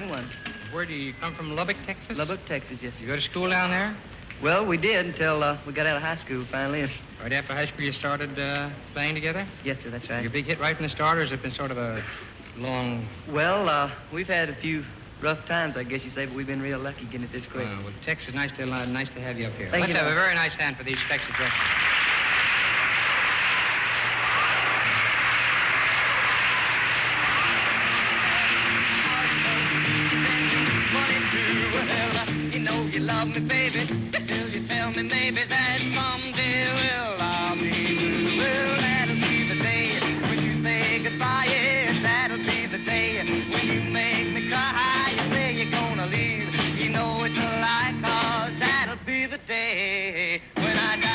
second one. Where do you come from, Lubbock, Texas? Lubbock, Texas, yes, sir. You go to school down there? Well, we did until we got out of high school finally. Right after high school you started playing together? Yes, sir, that's right. Your big hit right from the start, or has it been sort of a long... Well, we've had a few rough times, I guess you say, but we've been real lucky getting it this quick. Well, Texas, nice to have you up here. Thank Let's you. have a very nice hand for these Texas records. You know you love me, baby, till you tell me maybe that someday, well, I'll be blue. Well, that'll be the day when you say goodbye, yes, that'll be the day when you make me cry. You say you're gonna leave, you know it's a lie, 'cause that'll be the day when I die.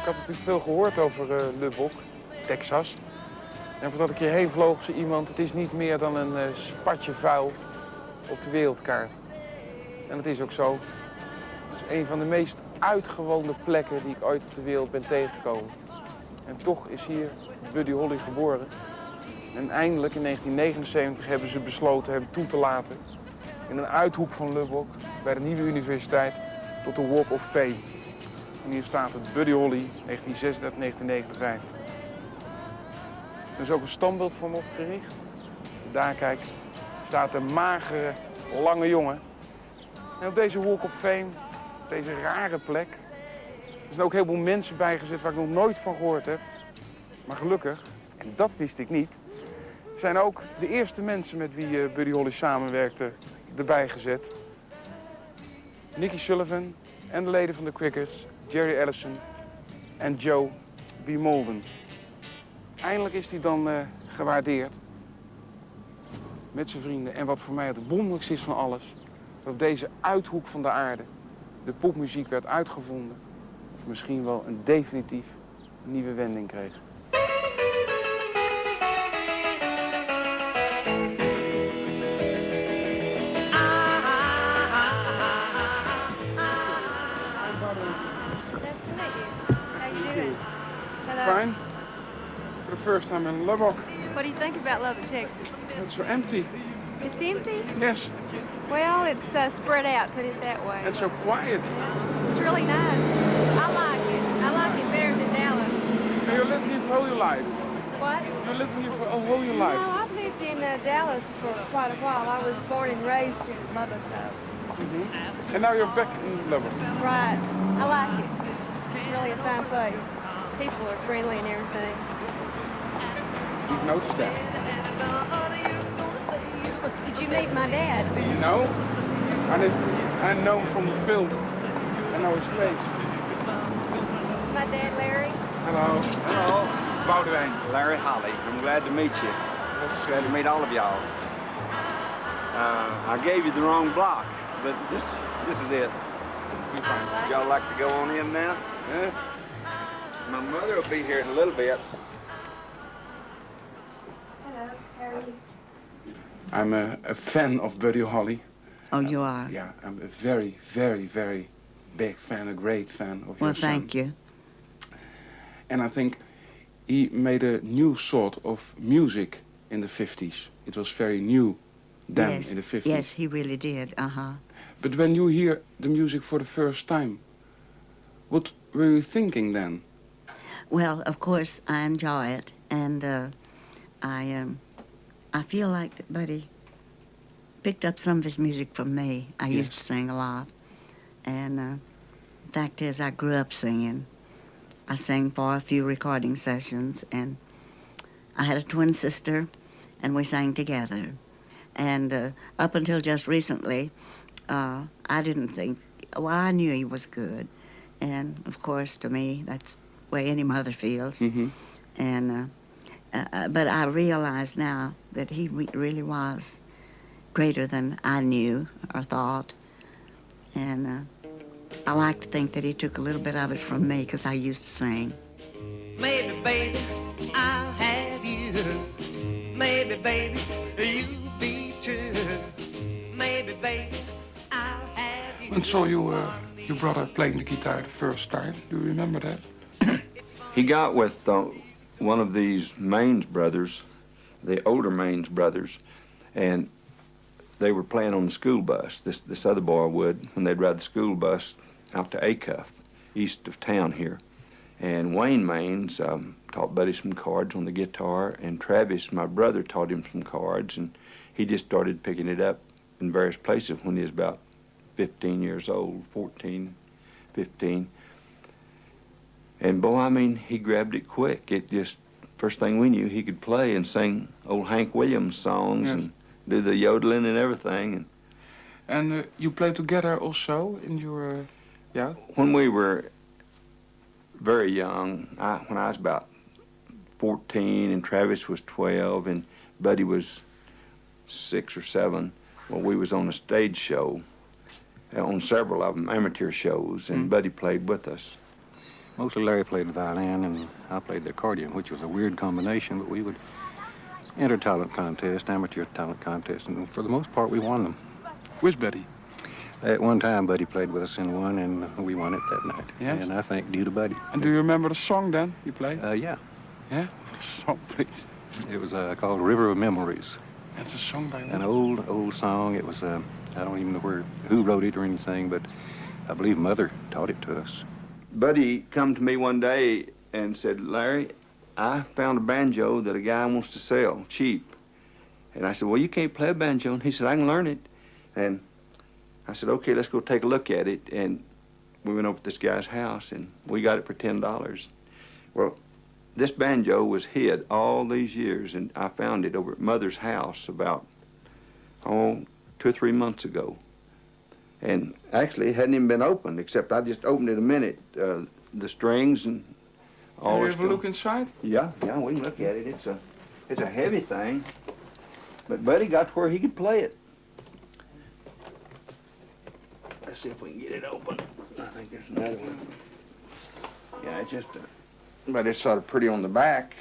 Ik had natuurlijk veel gehoord over Lubbock, Texas. En voordat ik hierheen vloog, zei iemand, het is niet meer dan een spatje vuil op de wereldkaart. En dat is ook zo. Het is een van de meest uitgewoonde plekken die ik ooit op de wereld ben tegengekomen. En toch is hier Buddy Holly geboren. En eindelijk in 1979 hebben ze besloten hem toe te laten in een uithoek van Lubbock bij de nieuwe universiteit tot de Walk of Fame. En hier staat het Buddy Holly, 1936-1959. Er is ook een standbeeld van hem opgericht. Daar, kijk, staat een magere, lange jongen. En op deze Walk of Fame, op deze rare plek, er zijn ook heel veel mensen bijgezet waar ik nog nooit van gehoord heb. Maar gelukkig, en dat wist ik niet, zijn ook de eerste mensen met wie Buddy Holly samenwerkte erbij gezet. Nicky Sullivan en de leden van de Crickets, Jerry Allison en Joe B. Molden. Eindelijk is hij dan gewaardeerd met zijn vrienden. En wat voor mij het wonderlijkste is van alles, dat op deze uithoek van de aarde de popmuziek werd uitgevonden. Of misschien wel een definitief nieuwe wending kreeg. Fine. For the first time in Lubbock. What do you think about Lubbock, Texas? It's so empty. It's empty? Yes. Well, it's spread out, put it that way. And so quiet. It's really nice. I like it. I like it better than Dallas. So you lived here for all your life? What? You lived here for all your life? No, I've lived in Dallas for quite a while. I was born and raised in Lubbock, though. Mm-hmm. And now you're back in Lubbock? Right. I like it. It's really a fine place. People are friendly and everything. You've noticed that? Did you meet my dad? No. I know him from the film. I know his face. This is my dad, Larry. Hello. Hello. Boudewijn. Larry Holly. I'm glad to meet you. Glad to meet all of y'all. I gave you the wrong block, but this is it. You're fine. Y'all like to go on in now? Yes. My mother will be here in a little bit. Hello, how are you? I'm a fan of Buddy Holly. Oh, you are? Yeah, I'm a very, very, very big fan, a great fan of your son. Well, thank you. And I think he made a new sort of music in the 50s. It was very new then Yes. in the 50s. Yes, he really did. Uh-huh. But when you hear the music for the first time, what were you thinking then? Well, of course, I enjoy it, and I feel like that Buddy picked up some of his music from me. I used to sing a lot, and fact is, I grew up singing, I sang for a few recording sessions, and I had a twin sister, and we sang together. And up until just recently, I didn't think, well, I knew he was good. And, of course, to me, that's the way any mother feels. Mm-hmm. And but I realize now that he really was greater than I knew or thought. And I like to think that he took a little bit of it from me, because I used to sing. Maybe, baby, I'll have you. Maybe, baby, you'll be true. Maybe, baby, I'll have you. And saw you, your brother playing the guitar the first time. Do you remember that? He got with one of these Maines brothers, the older Maines brothers, and they were playing on the school bus. This other boy would, when they'd ride the school bus out to Acuff, east of town here. And Wayne Maines taught Buddy some chords on the guitar, and Travis, my brother, taught him some chords, and he just started picking it up in various places when he was about 15 years old, 14, 15. And boy, I mean, he grabbed it quick. It just, first thing we knew, he could play and sing old Hank Williams songs. Yes. And do the yodeling and everything. And you played together also in your, yeah? When we were very young, when I was about 14 and Travis was 12 and Buddy was 6 or 7, well, we was on a stage show, on several of them, amateur shows, and Buddy played with us. Mostly Larry played the violin and I played the accordion, which was a weird combination, but we would enter talent contest, amateur talent contest, and for the most part we won them. Where's Buddy? At one time, Buddy played with us in one, and we won it that night. Yes? And I think due to Buddy. And do you remember the song then you played? Yeah. Yeah? The song, please. It was called River of Memories. That's a song by an old song. It was, I don't even know who wrote it or anything, but I believe Mother taught it to us. Buddy come to me one day and said, Larry, I found a banjo that a guy wants to sell, cheap. And I said, well, you can't play a banjo. And he said, I can learn it. And I said, okay, let's go take a look at it. And we went over to this guy's house, and we got it for $10. Well, this banjo was hid all these years, and I found it over at Mother's house about, 2 or 3 months ago. And actually, it hadn't even been opened, except I just opened it a minute. The strings and all. Can you have a look inside? Yeah, we can look at it. It's a heavy thing. But Buddy got to where he could play it. Let's see if we can get it open. I think there's another one. Yeah, it's just but it's sort of pretty on the back.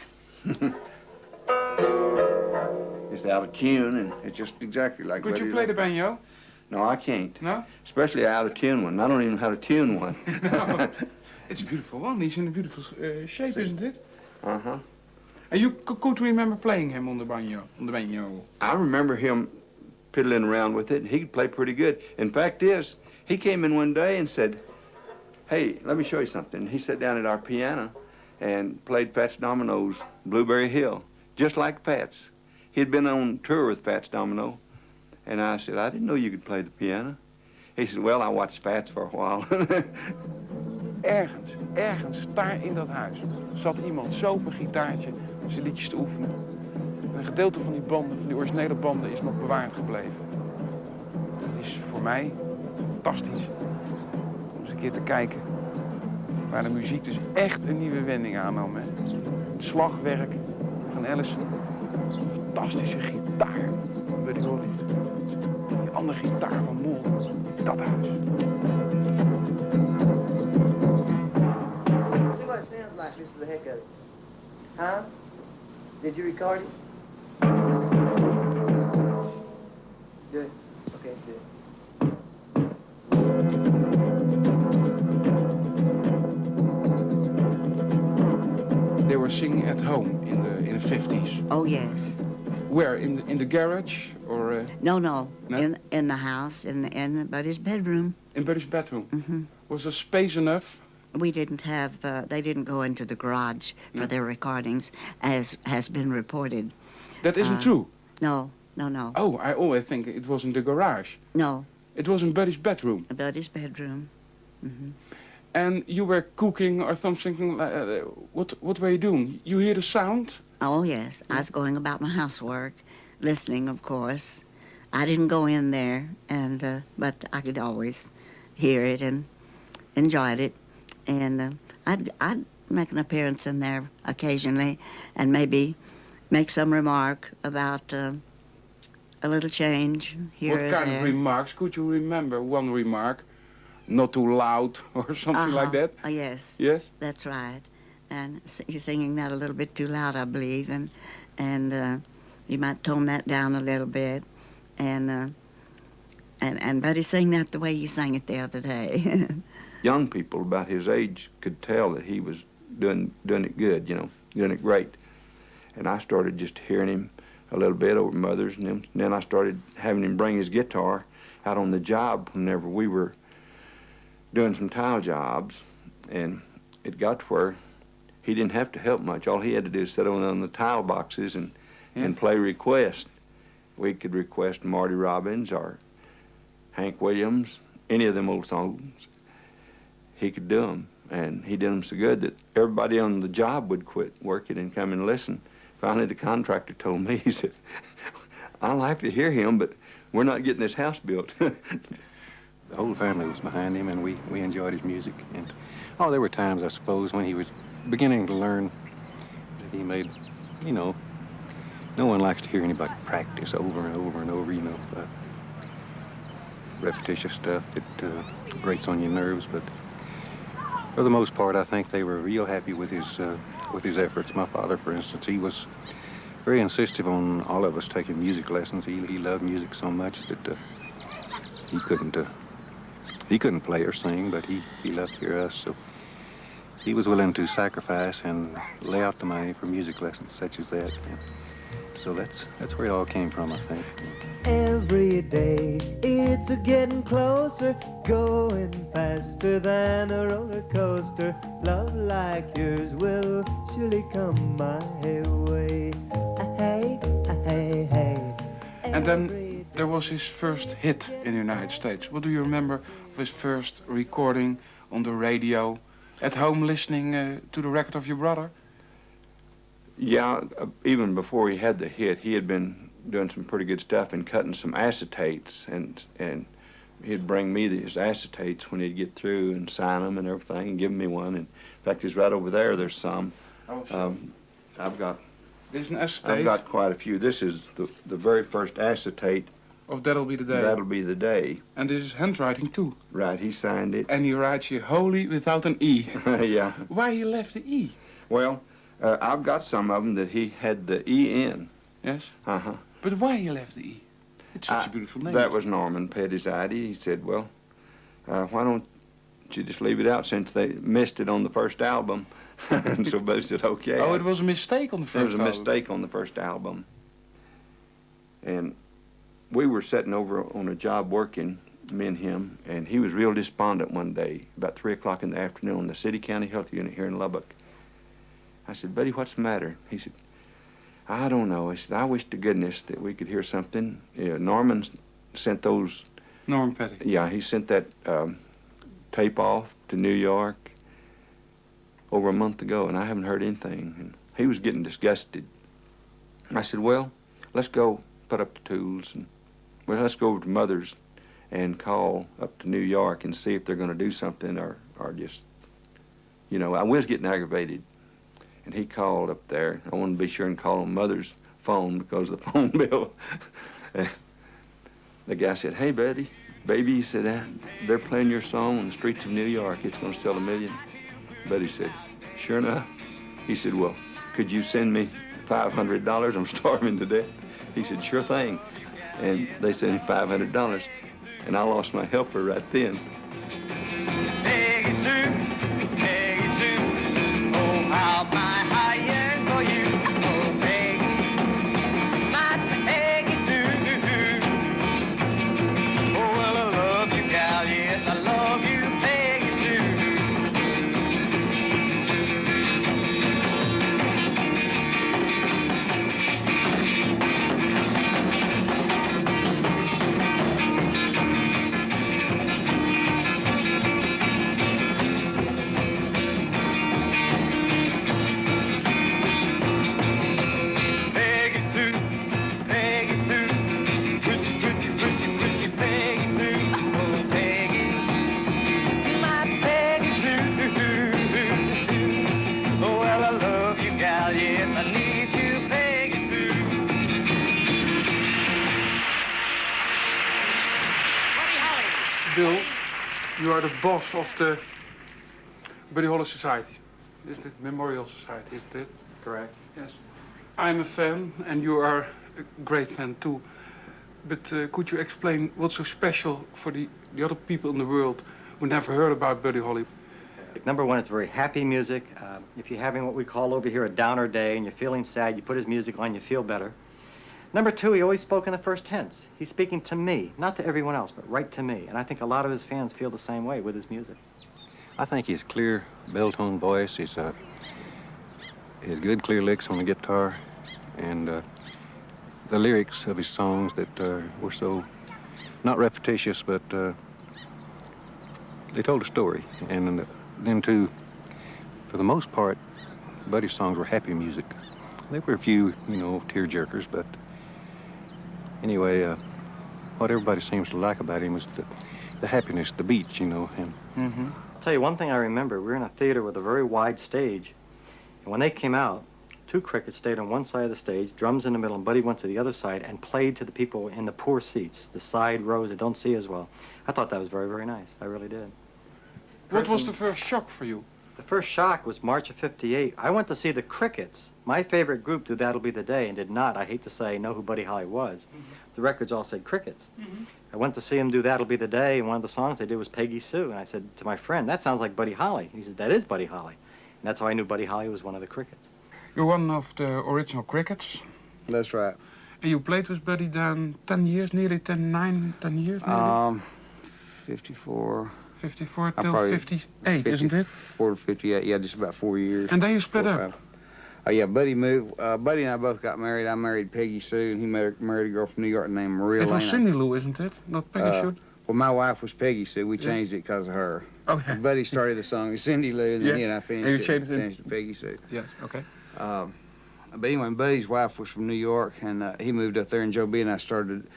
It's out of tune, and it's just exactly like Could you play the banjo? No, I can't. No? Especially an out-of-tune one. I don't even know how to tune one. No. It's a beautiful one. He's in a beautiful shape, isn't it? Uh-huh. And you could remember playing him on the banjo? I remember him piddling around with it, and he could play pretty good. In fact, he came in one day and said, hey, let me show you something. He sat down at our piano and played Fats Domino's Blueberry Hill, just like Fats. He'd been on tour with Fats Domino. And I said, I didn't know you could play the piano. He said, well, I watched Fats for a while. Ergens, daar in dat huis, zat iemand zo op een gitaartje zijn liedjes te oefenen. En een gedeelte van die banden, van die originele banden, is nog bewaard gebleven. Dat is voor mij fantastisch. Om eens een keer te kijken waar de muziek dus echt een nieuwe wending aannam. Hè. Het slagwerk van Allison, een fantastische gitaar van Buddy Holly. Die andere gitaar van Mol, dat huis. See what it sounds like just for the heck of it. Huh? Did you record it? Good. Okay, it's good. They were singing at home in the 50s. Oh, yes. Where? In the garage or? No. In the house, in Buddy's bedroom. In Buddy's bedroom. Mm-hmm. Was there space enough? We didn't have. They didn't go into the garage for their recordings, as has been reported. That isn't true. No. Oh, I always think it was in the garage. No. It was in Buddy's bedroom. Buddy's bedroom. Mm-hmm. And you were cooking or something. What were you doing? You hear the sound? Oh, yes. I was going about my housework, listening, of course. I didn't go in there, and but I could always hear it and enjoyed it. And I'd make an appearance in there occasionally and maybe make some remark about a little change here What or kind there. of remarks? Could you remember one remark? Not too loud or something like that? Yes. Yes? That's right. And you're singing that a little bit too loud, I believe, and you might tone that down a little bit. And Buddy, sing that the way you sang it the other day. Young people about his age could tell that he was doing it good, you know, doing it great. And I started just hearing him a little bit over Mother's, and then I started having him bring his guitar out on the job whenever we were doing some tile jobs. And it got to where he didn't have to help much. All he had to do is sit on the tile boxes and play requests. We could request Marty Robbins or Hank Williams, any of them old songs. He could do them, and he did them so good that everybody on the job would quit working and come and listen. Finally, the contractor told me, he said, I like to hear him, but we're not getting this house built. The whole family was behind him, and we enjoyed his music. And there were times, I suppose, when he was beginning to learn that he made, you know, no one likes to hear anybody practice over and over and over, you know, repetitious stuff that grates on your nerves. But for the most part, I think they were real happy with his efforts. My father, for instance, he was very insistent on all of us taking music lessons. He loved music so much that he couldn't play or sing, but he loved to hear us. So he was willing to sacrifice and lay out the money for music lessons such as that. And so that's where it all came from, I think. Every day it's getting closer, going faster than a roller coaster. Love like yours will surely come my way. Hey, hey, hey. And then there was his first hit in the United States. What do you remember of his first recording on the radio, at home listening to the record of your brother? Yeah, even before he had the hit, he had been doing some pretty good stuff and cutting some acetates, and he'd bring me these acetates when he'd get through and sign them and everything and give me one. And in fact, he's right over there. There's some. I've got. There's an acetate. I've got quite a few. This is the very first acetate. Of That'll Be the Day. That'll Be the Day. And this is handwriting too. Right, he signed it. And he writes here "holy" without an E. Yeah. Why he left the E? Well, I've got some of them that he had the E in. Yes? Uh-huh. But why he left the E? It's such a beautiful name. That was Norman Petty's idea. He said, well, why don't you just leave it out since they missed it on the first album? And so Buddy said, okay. Oh, it was a mistake on the first album. There was a mistake on the first album. And we were sitting over on a job working, me and him, and he was real despondent one day, about 3 o'clock in the afternoon, on the City County Health Unit here in Lubbock. I said, Buddy, what's the matter? He said, I don't know. He said, I wish to goodness that we could hear something. Norman sent those. Norman Petty. Yeah, he sent that tape off to New York over a month ago, and I haven't heard anything. And he was getting disgusted. I said, well, let's go put up the tools, and well, let's go over to Mother's and call up to New York and see if they're going to do something or just, you know, I was getting aggravated. And he called up there. I wanted to be sure and call on Mother's phone because of the phone bill. And the guy said, hey, baby, he said, they're playing your song on the streets of New York. It's going to sell 1 million. Buddy said, sure enough. He said, well, could you send me $500? I'm starving to death. He said, sure thing. And they sent him $500. And I lost my helper right then. you are the boss of the Buddy Holly Society. Isn't it? Memorial Society, isn't it? Correct. Yes. I'm a fan, and you are a great fan too. But could you explain what's so special for the other people in the world who never heard about Buddy Holly? Number one, it's very happy music. If you're having what we call over here a downer day and you're feeling sad, you put his music on, you feel better. Number two, he always spoke in the first tense. He's speaking to me, not to everyone else, but right to me. And I think a lot of his fans feel the same way with his music. I think his clear bell-tone voice, his good clear licks on the guitar, and the lyrics of his songs that were so, not repetitious, but they told a story. And then too, for the most part, Buddy's songs were happy music. There were a few, you know, tear-jerkers, but anyway, what everybody seems to like about him is the happiness, the beats, you know. And I'll tell you one thing I remember. We were in a theater with a very wide stage, and when they came out, two crickets stayed on one side of the stage, drums in the middle, and Buddy went to the other side and played to the people in the poor seats, the side rows that don't see as well. I thought that was very, very nice. I really did. What was the first shock for you? The first shock was March of '58. I went to see the Crickets, my favorite group, do That'll Be the Day, and did not, I hate to say, know who Buddy Holly was. The records all said Crickets. I went to see him do That'll Be the Day, and one of the songs they did was Peggy Sue. And I said to my friend, that sounds like Buddy Holly. He said, that is Buddy Holly. And that's how I knew Buddy Holly was one of the Crickets. You're one of the original Crickets. That's right. And you played with Buddy then 10 years, nearly 10 years? Nearly? 54. 54 till 58, isn't it? 54 to 58, yeah, just about 4 years. And then you split up? Oh, yeah, Buddy moved. Buddy and I both got married. I married Peggy Sue, and he married a girl from New York named Maria It was Lena. Cindy Lou, isn't it? Not Peggy Sue? Well, my wife was Peggy Sue. We changed it because of her. Okay. Buddy started the song with Cindy Lou, and then he and I finished it to Peggy Sue. Yes, okay. But anyway, Buddy's wife was from New York, and he moved up there, and Joe B and I started,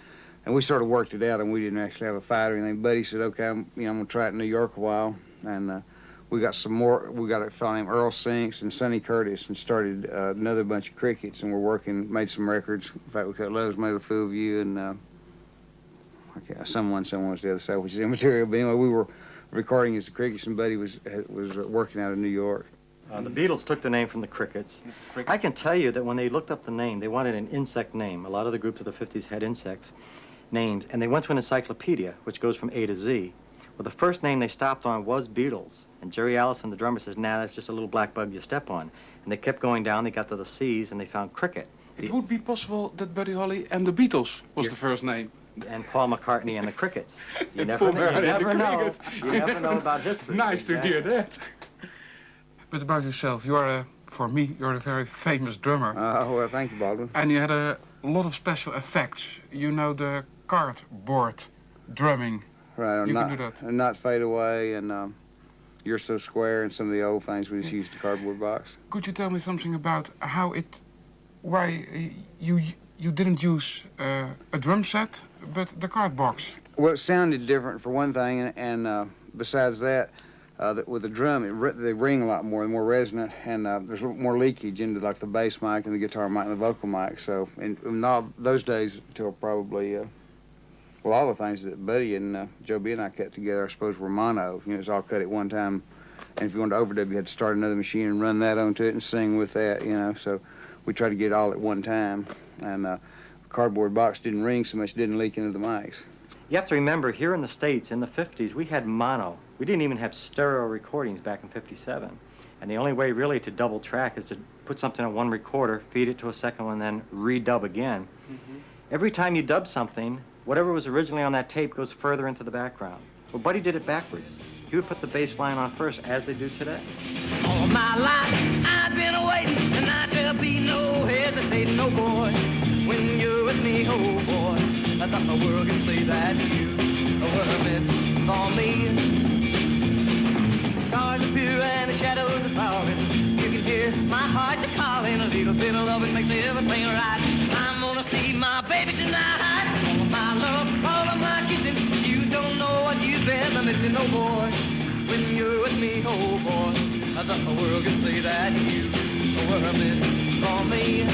and we sort of worked it out, and we didn't actually have a fight or anything. Buddy said, okay, I'm going to try it in New York a while, and we got some more. We got a fellow named Earl Sinks and Sonny Curtis, and started another bunch of Crickets, and we're made some records. In fact, we cut Love's Made a Fool of You, and Someone was the other side, which is immaterial. But anyway, we were recording as the Crickets, and Buddy was working out of New York. The Beatles took the name from the Crickets. I can tell you that when they looked up the name, they wanted an insect name. A lot of the groups of the 50s had insects names, and they went to an encyclopedia, which goes from A to Z. Well, the first name they stopped on was Beatles, and Jerry Allison, the drummer, says, nah, that's just a little black bug you step on. And they kept going down, they got to the C's, and they found Cricket. It would be possible that Buddy Holly and the Beatles was the first name. And Paul McCartney and the Crickets. You never know. You never know about history. Nice to hear that. But about yourself, for me, you're a very famous drummer. Well, thank you, Baldwin. And you had a lot of special effects. You know, the cardboard drumming. Right, you can do that. And Not Fade Away, and You're So Square, and some of the old things we just used the cardboard box. Could you tell me something about why you didn't use a drum set, but the card box? Well, it sounded different for one thing, and besides that, with the drum, they ring a lot more, more resonant, and there's a little more leakage into like the bass mic and the guitar mic and the vocal mic. So in all those days, until probably, well, all the things that Buddy and Joe B and I cut together, I suppose, were mono. You know, it's all cut at one time, and if you wanted to overdub, you had to start another machine and run that onto it and sing with that. You know, so we tried to get it all at one time, and the cardboard box didn't ring so much, didn't leak into the mics. You have to remember, here in the States, in the 50s, we had mono. We didn't even have stereo recordings back in '57. And the only way really to double track is to put something on one recorder, feed it to a second one, and then redub again. Every time you dub something, whatever was originally on that tape goes further into the background. Well, Buddy did it backwards. He would put the bass line on first, as they do today. All my life I've been waiting, and I there'll be no hesitating, no boy. When you're with me, oh boy, I thought the world could say that you were meant for me. Stars appear and the shadows are falling. You can hear my heart calling. A little bit of loving makes everything right. I'm gonna see my baby tonight. All of my love, all of my kissing. You don't know what you've been missing, no boy. When you're with me, oh boy, I thought the world could say that you were meant for me.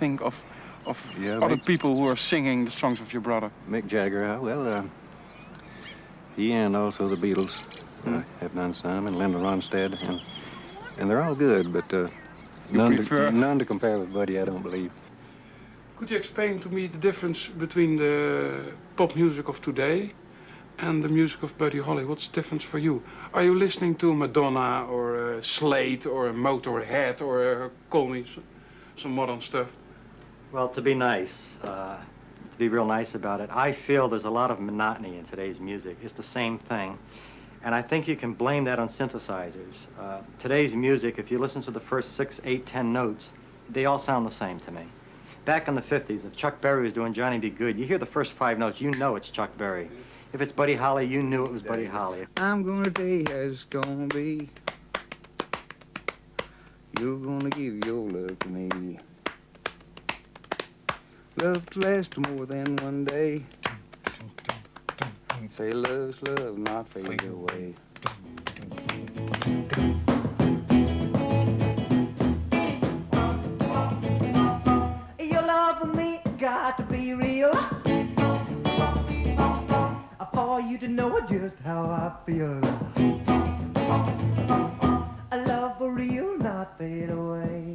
think of Yeah, other Mick- people who are singing the songs of your brother? Mick Jagger, he and also the Beatles have done some, and Linda Ronstadt, and they're all good, but none to compare with Buddy, I don't believe. Could you explain to me the difference between the pop music of today and the music of Buddy Holly? What's the difference for you? Are you listening to Madonna or Slade or Motorhead or call me some modern stuff? Well, to be nice, to be real nice about it, I feel there's a lot of monotony in today's music. It's the same thing. And I think you can blame that on synthesizers. Today's music, if you listen to the first 6, 8, 10 notes, they all sound the same to me. Back in the 50s, if Chuck Berry was doing Johnny B. Good, you hear the first 5 notes, you know it's Chuck Berry. If it's Buddy Holly, you knew it was Buddy Holly. I'm gonna be as it's gonna be. You're gonna give your love to me. Love to last more than one day. Say love's love, not fade away. Your love for me got to be real. For you to know just how I feel. A love for real, not fade away.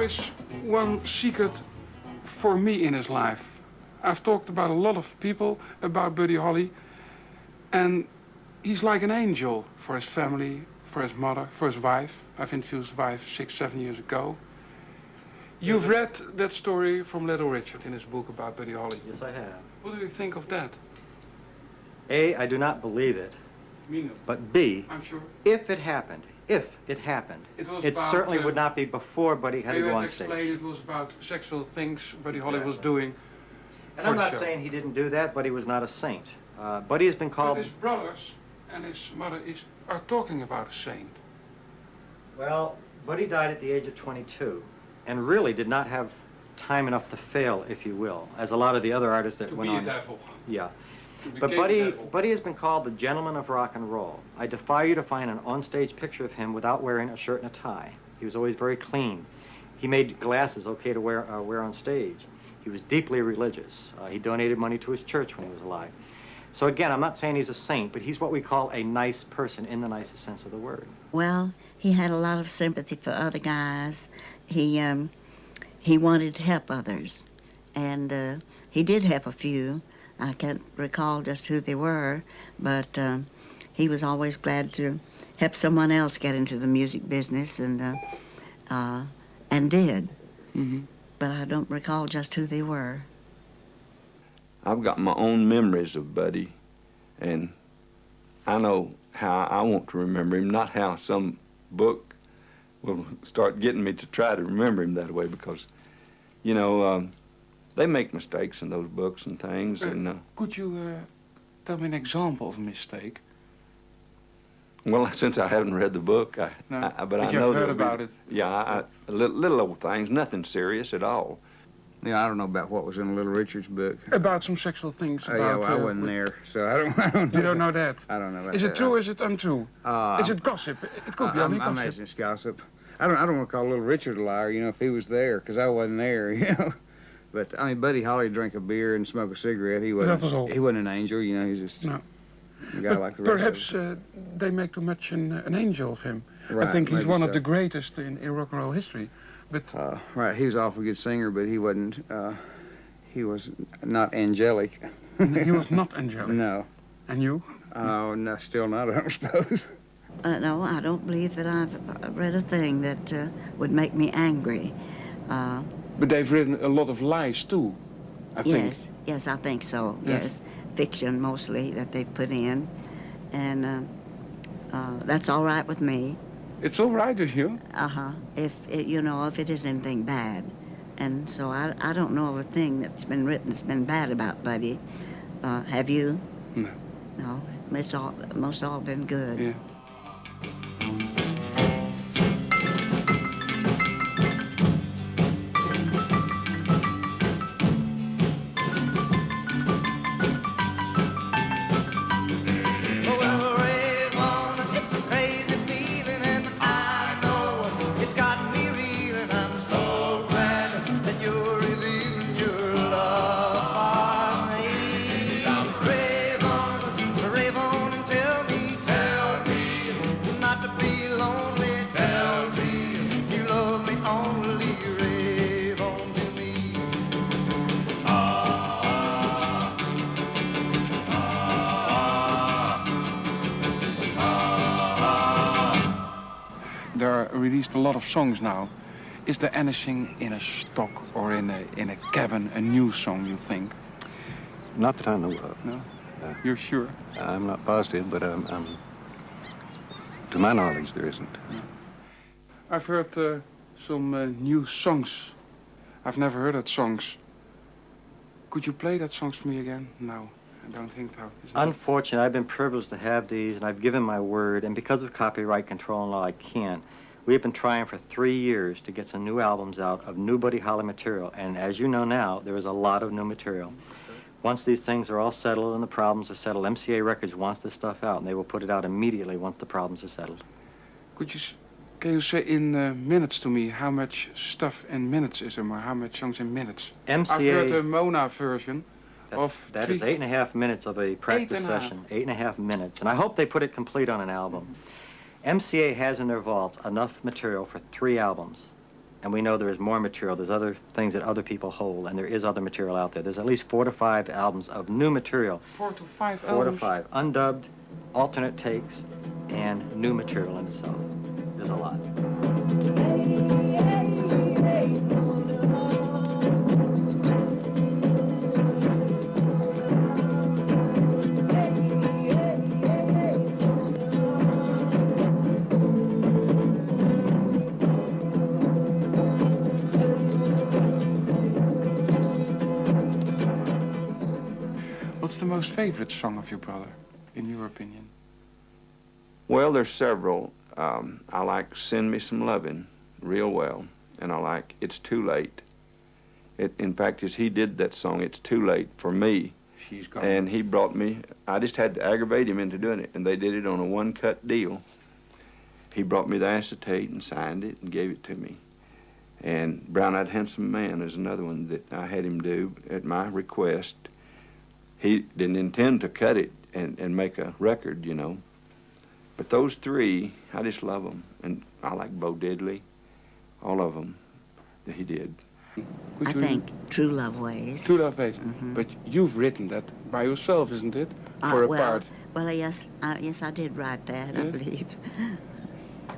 Is one secret for me in his life. I've talked about a lot of people about Buddy Holly, and he's like an angel for his family, for his mother, for his wife. I've interviewed his wife 6, 7 years ago. You've read that story from Little Richard in his book about Buddy Holly. Yes, I have. What do you think of that? A, I do not believe it. Me no. But B, I'm sure. if it happened, it certainly would not be before Buddy had to go on stage. Explain it was about sexual things Buddy Holly was doing. And I'm not saying he didn't do that, but he was not a saint. Buddy has been called... But his brothers and his mother are talking about a saint. Well, Buddy died at the age of 22, and really did not have time enough to fail, if you will, as a lot of the other artists that went on. To be a devil. Yeah. But Buddy has been called the gentleman of rock and roll. I defy you to find an onstage picture of him without wearing a shirt and a tie. He was always very clean. He made glasses okay to wear on stage. He was deeply religious. He donated money to his church when he was alive. So again, I'm not saying he's a saint, but he's what we call a nice person in the nicest sense of the word. Well, he had a lot of sympathy for other guys. He wanted to help others, and he did help a few. I can't recall just who they were, but he was always glad to help someone else get into the music business, and did. Mm-hmm. But I don't recall just who they were. I've got my own memories of Buddy, and I know how I want to remember him, not how some book will start getting me to try to remember him that way, because, you know, they make mistakes in those books and things. Could you tell me an example of a mistake? Well, since I haven't read the book, but I know you've heard about it. Yeah, little old things, nothing serious at all. Yeah, I don't know about what was in Little Richard's book. About some sexual things. Yeah, well, I wasn't there, so I don't know. You don't know that? I don't know about that. Is it true or is it untrue? Is it gossip? It could be only I gossip. imagine it's gossip. I don't want to call Little Richard a liar, you know, if he was there, because I wasn't there, you know. But, I mean, Buddy Holly drank a beer and smoked a cigarette. He wasn't an angel, you know, he's just a guy like the rest of us. Perhaps they make too much an angel of him. Right, I think he's one of so. the greatest in rock and roll history. But right, he was an awful good singer, but he wasn't, he was not angelic. He was not angelic? No. And you? Oh, no, still not, I don't suppose. No, I don't believe that I've read a thing that would make me angry. But they've written a lot of lies, too, I think. Yes, I think so, Yes. yes. Fiction, mostly, that they've put in. And that's all right with me. It's all right with you? If it is anything bad. And so I don't know of a thing that's been written that's been bad about Buddy. Have you? No. No, most all been good. Yeah. Well, Raymond, it's a crazy feeling, and I know it's got me reeling. I'm so glad that you're revealing your love for me. Rave on and tell me not to be lonely. Tell me you love me only. Rave on to me. There are released a lot of songs now. Is there anything in a stock or in a cabin, a new song, you think? Not that I know of. No? You're sure? I'm not positive, but to my knowledge, there isn't. I've heard some new songs. I've never heard that songs. Could you play that songs for me again? No, I don't think so. Unfortunately, I've been privileged to have these, and I've given my word, and because of copyright control and law, I can't. We've been trying for 3 years to get some new albums out of new Buddy Holly material, and as you know now, there is a lot of new material. Once these things are all settled and the problems are settled, MCA Records wants this stuff out, and they will put it out immediately once the problems are settled. Can you say in minutes to me how much stuff in minutes is there, or how much songs in minutes? MCA... I've heard the Mona version. That is 8.5 minutes of a practice session. 8.5 minutes. And I hope they put it complete on an album. MCA has in their vaults enough material for 3 albums. And we know there is more material. There's other things that other people hold, and there is other material out there. There's at least 4 to 5 albums of new material. 4 to 5 4 albums? to 5. Undubbed, alternate takes, and new material in itself. There's a lot. What's the most favorite song of your brother, in your opinion? Well, there's several. I like Send Me Some Lovin' real well, and I like It's Too Late. In fact, as he did that song, It's Too Late for me. She's gone. And he brought me, I just had to aggravate him into doing it, and they did it on a one-cut deal. He brought me the acetate and signed it and gave it to me. And Brown-Eyed Handsome Man is another one that I had him do at my request. He didn't intend to cut it and make a record, you know. But those 3, I just love them. And I like Bo Diddley, all of them that he did. I think True Love Ways. True Love Ways. Mm-hmm. But you've written that by yourself, isn't it? For a part. Well, yes, I did write that, I believe.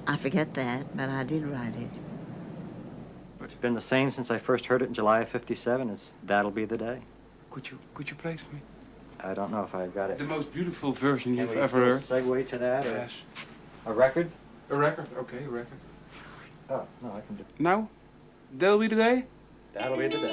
I forget that, but I did write it. It's been the same since I first heard it in July of '57. It's That'll Be the Day. Could you play it for me? I don't know if I've got it. The most beautiful version Can you've we ever do a heard. segue to that? Yes. Or a record? A record, okay, a record. Oh, no, I can do Now, that'll be the day? That'll Be the Day.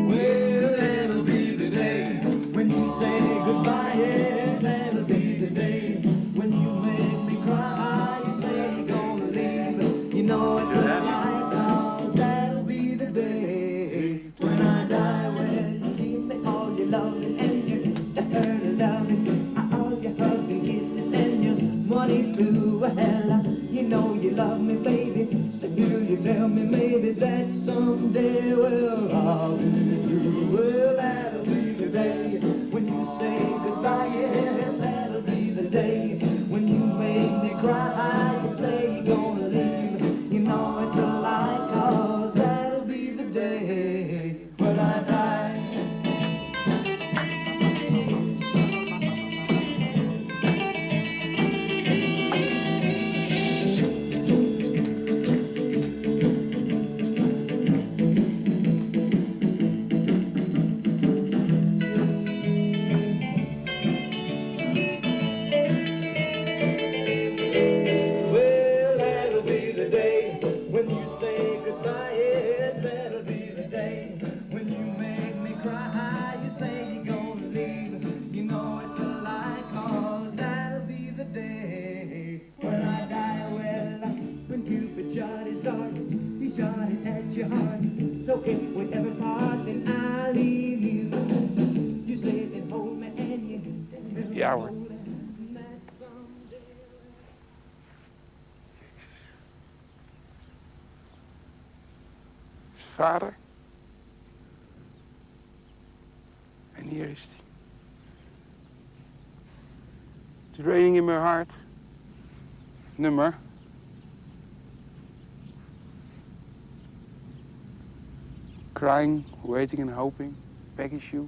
Well, that'll be the day when you say goodbye. Yes, that'll be the day when you make me cry. You say you're gonna leave. You know it's a lie, 'cause that'll be the day when I die. When you give me all your loving and your dirty loving, all your hugs and kisses and your money too. Well, you know you love me, baby. Still you tell me maybe that someday, well, I'll be through. Well, that'll be the day when you say goodbye. Yes, that'll be the day when you make me cry. You say you're gonna leave. You know it's a lie, 'cause that'll be the day when I die. vader. En hier is hij. It's raining in my heart. Nummer. Crying, waiting and hoping. Peggy Sue.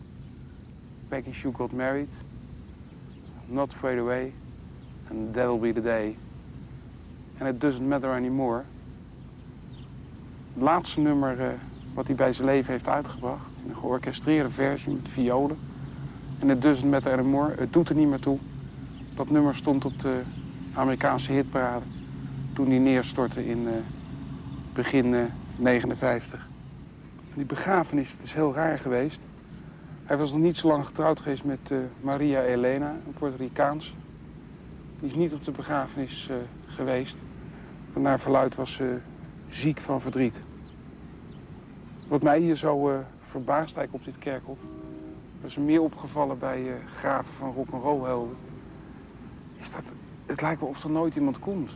Peggy Sue got married. Not afraid away. And that'll be the day. And it doesn't matter anymore. Het laatste nummer wat hij bij zijn leven heeft uitgebracht. In een georchestreerde versie met violen. En it doesn't matter anymore. Het doet er niet meer toe. Dat nummer stond op de Amerikaanse hitparade. Toen hij neerstortte in begin 59. En die begrafenis, het is heel raar geweest. Hij was nog niet zo lang getrouwd geweest met Maria Elena, een Puerto Ricaans. Die is niet op de begrafenis geweest. Maar naar verluidt was ze ziek van verdriet. Wat mij hier zo verbaast eigenlijk op dit kerkhof... was er meer opgevallen bij graven van rock'n'roll helden... is dat het lijkt wel of er nooit iemand komt.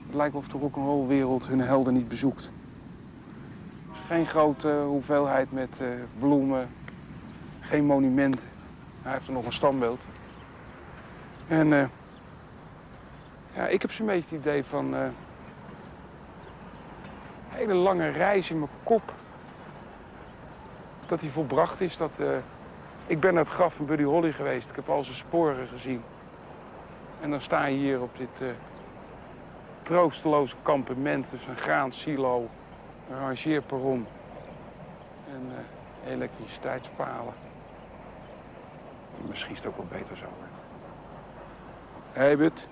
Het lijkt wel of de rock'n'roll wereld hun helden niet bezoekt. Er is geen grote hoeveelheid met bloemen, geen monumenten. Hij heeft er nog een standbeeld. En ja, ik heb zo'n beetje het idee van... een hele lange reis in mijn kop. Dat die volbracht is. Ik ben naar het graf van Buddy Holly geweest. Ik heb al zijn sporen gezien. En dan sta je hier op dit troosteloze kampement. Dus een graansilo, een rangeerperron en elektriciteitspalen. Misschien is het ook wel beter zo. Hey, Bud.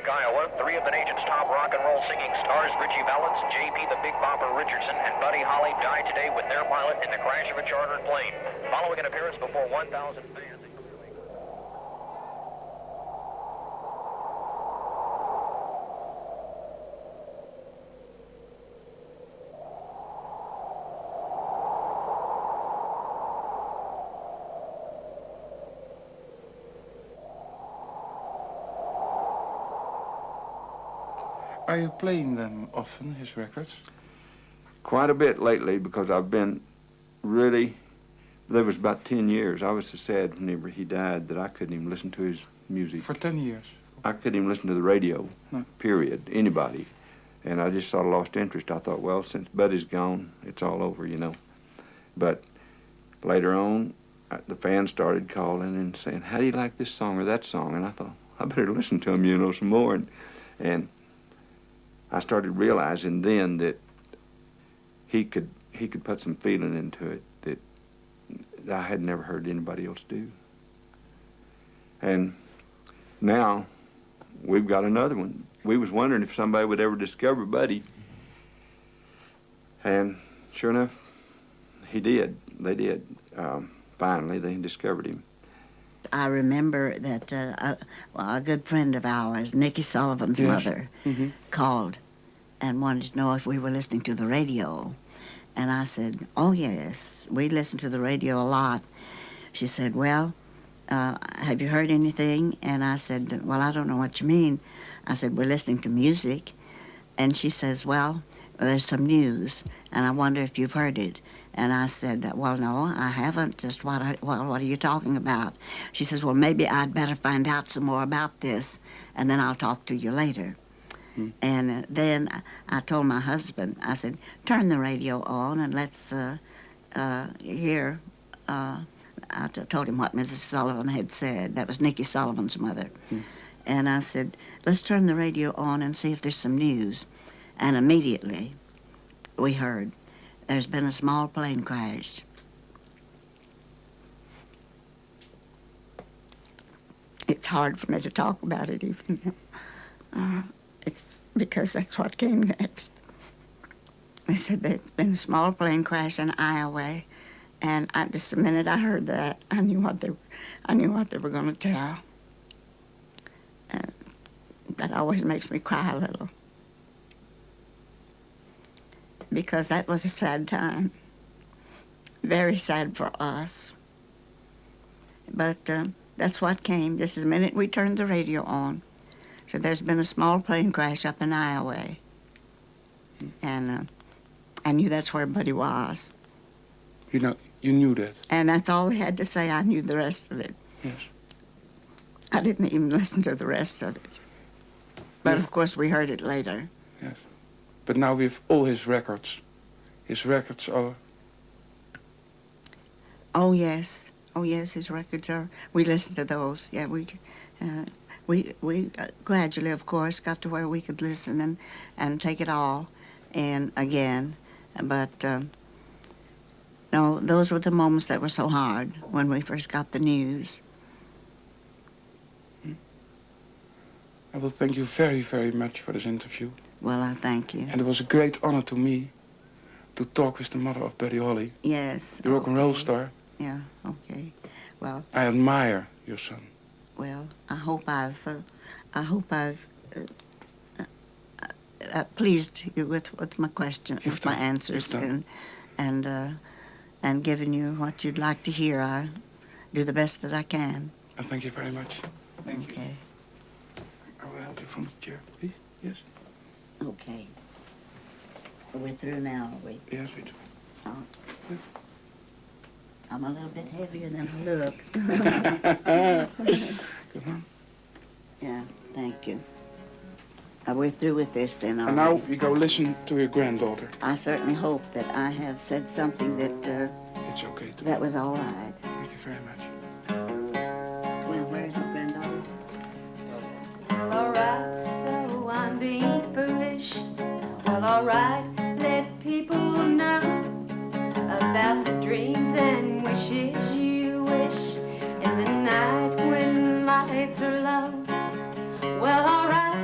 Iowa, 3 of the nation's top rock and roll singing stars, Richie Valens, J.P. the Big Bopper Richardson, and Buddy Holly died today with their pilot in the crash of a chartered plane. Following an appearance before 1,000 fans. Are you playing them often, his records? Quite a bit lately, because I've been really... There was about 10 years. I was so sad whenever he died that I couldn't even listen to his music. For 10 years? I couldn't even listen to the radio, period, anybody. And I just sort of lost interest. I thought, well, since Buddy's gone, it's all over, you know. But later on, the fans started calling and saying, how do you like this song or that song? And I thought, I better listen to him, you know, some more. And I started realizing then that he could put some feeling into it that I had never heard anybody else do. And now we've got another one. We was wondering if somebody would ever discover Buddy. And sure enough, he did. They did. Finally, they discovered him. I remember that a good friend of ours, Nicky Sullivan's mother, called and wanted to know if we were listening to the radio. And I said, oh, yes, we listen to the radio a lot. She said, well, have you heard anything? And I said, well, I don't know what you mean. I said, we're listening to music. And she says, well, there's some news, and I wonder if you've heard it. And I said, well, no, I haven't. Just what are you talking about? She says, well, maybe I'd better find out some more about this, and then I'll talk to you later. And then I told my husband, I said, turn the radio on and let's hear. I told him what Mrs. Sullivan had said. That was Nicky Sullivan's mother. And I said, let's turn the radio on and see if there's some news. And immediately we heard, there's been a small plane crash. It's hard for me to talk about it even now. It's because that's what came next. They said there'd been a small plane crash in Iowa, and just the minute I heard that, I knew what they were going to tell. And that always makes me cry a little, because that was a sad time. very sad for us. But that's what came. Just the minute we turned the radio on. So there's been a small plane crash up in Iowa. And I knew that's where Buddy was. You know, you knew that? And that's all they had to say. I knew the rest of it. Yes. I didn't even listen to the rest of it. But Yes. of course we heard it later. Yes. But now with all his records are... Oh yes, his records are. We listened to those. Yeah, we gradually, of course, got to where we could listen and take it all in again. But no, those were the moments that were so hard when we first got the news. I will thank you very, very much for this interview. Well, I thank you. And it was a great honor to me to talk with the mother of Buddy Holly. Yes. The rock and roll star. Yeah, okay. Well, I admire your son. well, I hope I've pleased you with my questions, with my answers, and given you what you'd like to hear. I do the best that I can. And thank you very much. Thank you. Okay. I will help you from the chair, please. Yes. Okay. We're through now, are we? Yes, we do. Oh. I'm a little bit heavier than I look. Come on. Yeah, thank you. We're through with this then, And now we go listen to your granddaughter. I certainly hope that I have said something that It's okay. that was all right. Thank you very much. Well, where's my granddaughter? Well, alright, so I'm being foolish. Well, alright, let people know about the dreams and wishes you wish in the night when lights are low. Well, alright,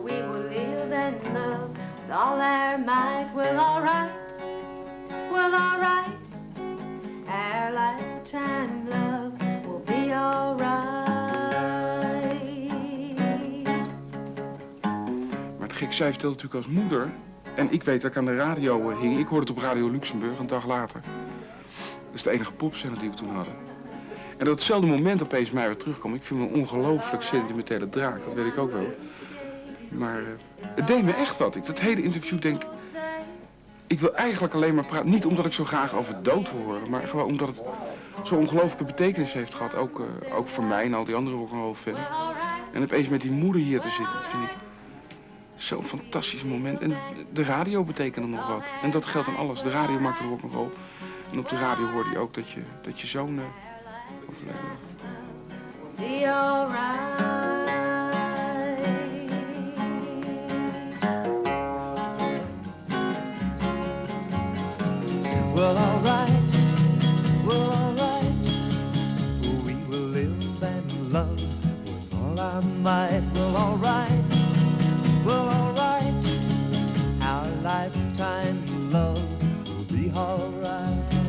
we will live and love with all our might. Well, alright, our lifetime love will be alright. Maar het gek, zij vertelt natuurlijk als moeder. En ik weet dat ik aan de radio hing. Ik hoorde het op Radio Luxemburg een dag later. Dat is de enige popzender die we toen hadden. En dat hetzelfde moment opeens mij weer terugkwam. Ik vind me een ongelooflijk sentimentele draak, dat weet ik ook wel. Maar het deed me echt wat. Ik dat hele interview denk... Ik wil eigenlijk alleen maar praten. Niet omdat ik zo graag over dood wil horen. Maar gewoon omdat het zo'n ongelooflijke betekenis heeft gehad. Ook voor mij en al die andere rock'n'roll fans. En opeens met die moeder hier te zitten, dat vind ik zo'n fantastisch moment. En de radio betekende nog wat. En dat geldt aan alles. De radio maakte de rock'n'roll. En op de radio hoorde je ook dat je zoon overleden was. Be alright. Well, alright, we will live and love with all our might. Well, alright, our lifetime love will be alright.